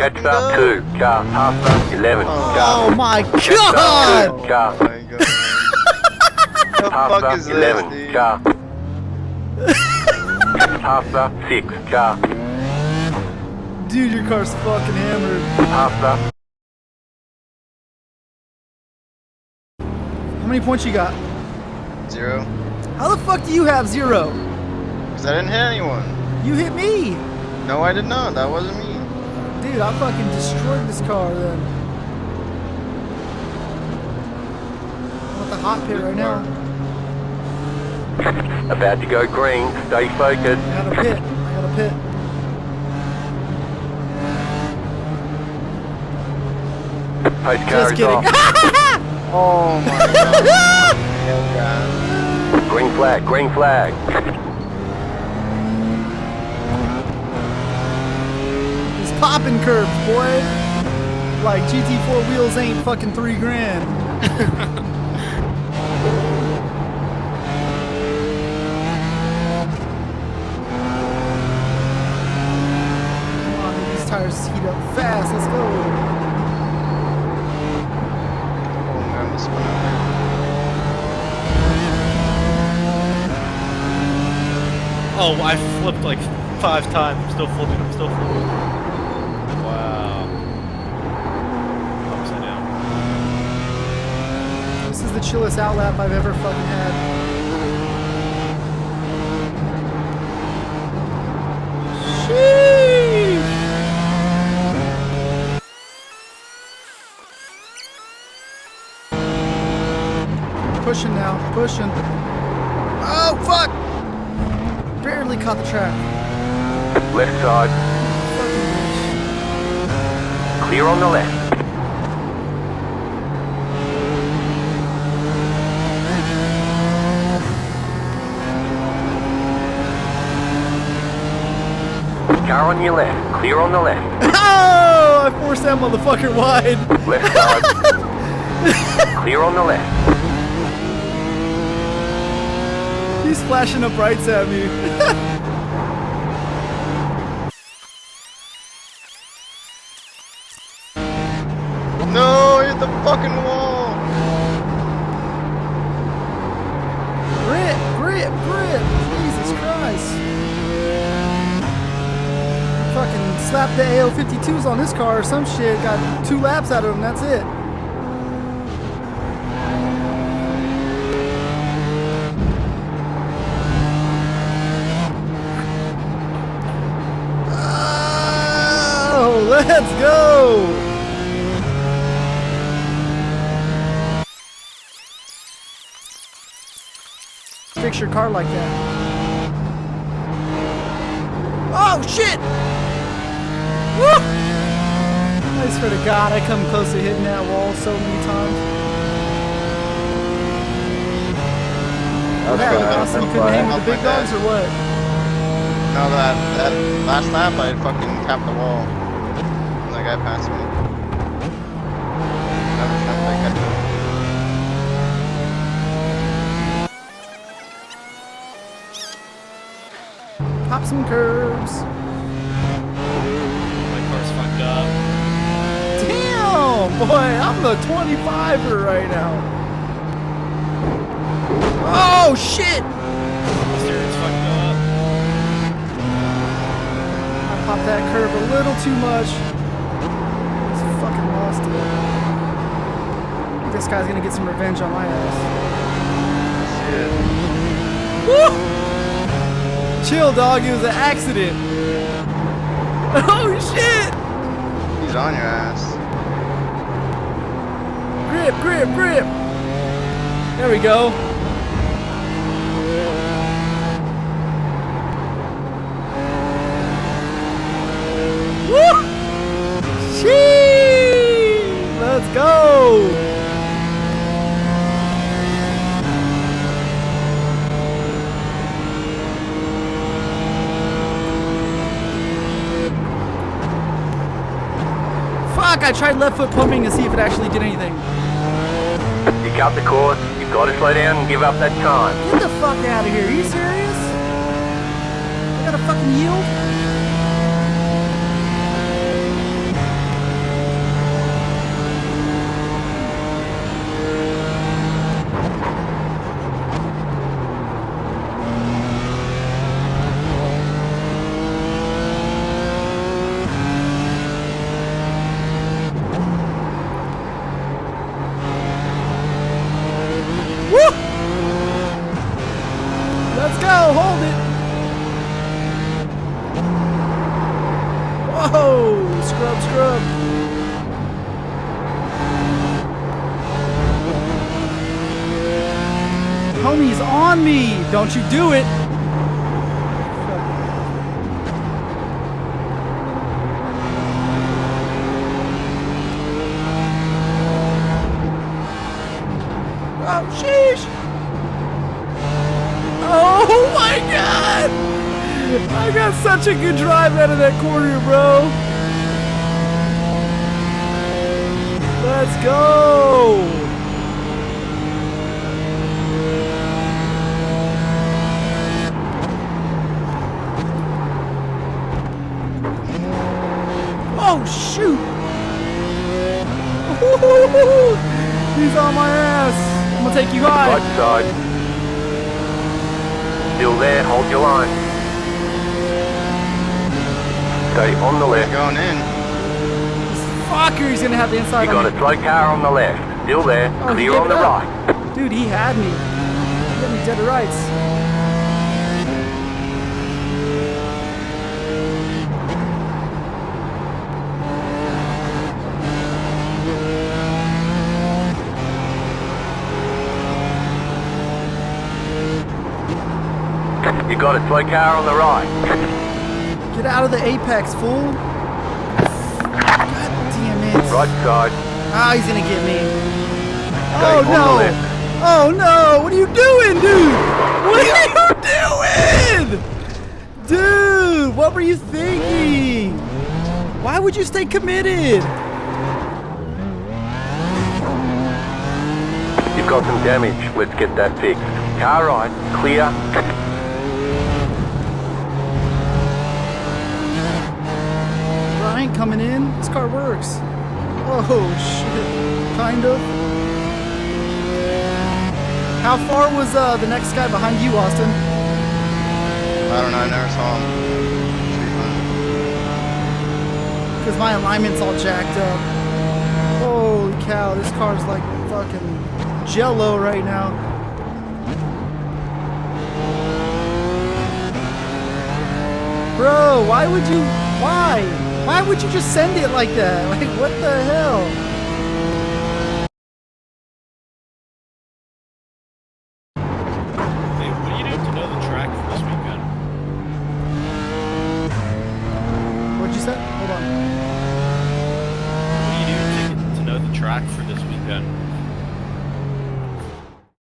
Catch up 2, car, half up 11, car. Oh my Catch up god! 2, car, Oh my god. The half fuck up is this, 11, dude? car. Half up 6, car. Dude, your car's fucking hammered. Half up. How many points you got? 0. How the fuck do you have 0? Because I didn't hit anyone. You hit me! No, I did not. That wasn't me. Dude, I fucking destroyed this car then. I'm at the hot pit right now. About to go green, stay focused. I got a pit. I got a pit. Post car Just is kidding. off. Oh my god. Green flag, green flag. These popping curves, boy. Like GT4 Wheels ain't fucking $3 grand. Come on, dude, these tires heat up fast. Let's go. Oh man, this one. Oh, I flipped like 5 times. I'm still flipping. I'm still flipping. Wow. Upside down. This is the chillest outlap I've ever fucking had. Sheesh! Pushing now, pushing. Oh fuck! Barely caught the track. Left side, Fucking bitch. clear on the left. Car on your left, clear on the left. Oh! I forced that motherfucker wide. Left side, clear on the left. He's flashing up rights at me. No, hit the fucking wall. Grip, grip, grip. Jesus Christ. Fucking slap the AO52s on this car or some shit. Got 2 laps out of them, that's it. Oh, let's go. Fix your car like that. Oh shit! Woo! I swear to God, I come close to hitting that wall so many times. What happened, Austin? You couldn't hang with the big dogs or what? No, that last lap I fucking tapped the wall. And that guy passed me. Another time I got Pop some curves. My car's fucked up. Damn, boy, I'm the 25er right now. Oh shit! My steering's fucked up. I popped that curve a little too much. Just fucking lost it. This guy's gonna get some revenge on my ass. shit. Woo! Chill, dog. It was an accident. Oh shit! He's on your ass. Grip, grip, grip. There we go. Woo! Sheesh! Let's go! Fuck, I tried left foot pumping to see if it actually did anything. You cut the course, you've got to slow down and give up that time. Get the fuck out of here. Are you serious? I gotta fucking yield? Whoa! Scrub, scrub. Homie's on me! Don't you do it! Oh, sheesh! Oh my god! I got such a good drive out of that corner, bro. Let's go! Oh shoot! He's on my ass. I'm gonna take you high. Right side. Still there, hold your line. Stay on the left. Going in. This fucker, he's gonna have the inside You on got me. a slow car on the left. Still there, Oh, he clear gave on it the up. right. Dude, he had me. He got me dead to rights. You got a slow car on the right. Get out of the apex, fool. God damn it. Right side. Ah, he's gonna get me. Stay Oh on the no! left. Oh no! What are you doing, dude? What are you doing? Dude, what were you thinking? Why would you stay committed? You've got some damage. Let's get that fixed. Car right, clear. Brian coming in. This car works. Oh shit. Kind of. How far was the next guy behind you, Austin? I don't know, I never saw him. Should be fine. Because my alignment's all jacked up. Holy cow, this car's like fucking jello right now. Bro, why would you, why? Why would you just send it like that? Like, what the hell? Hey, what do you do to know the track for this weekend? What'd you say? Hold on. What do you do to know the track for this weekend?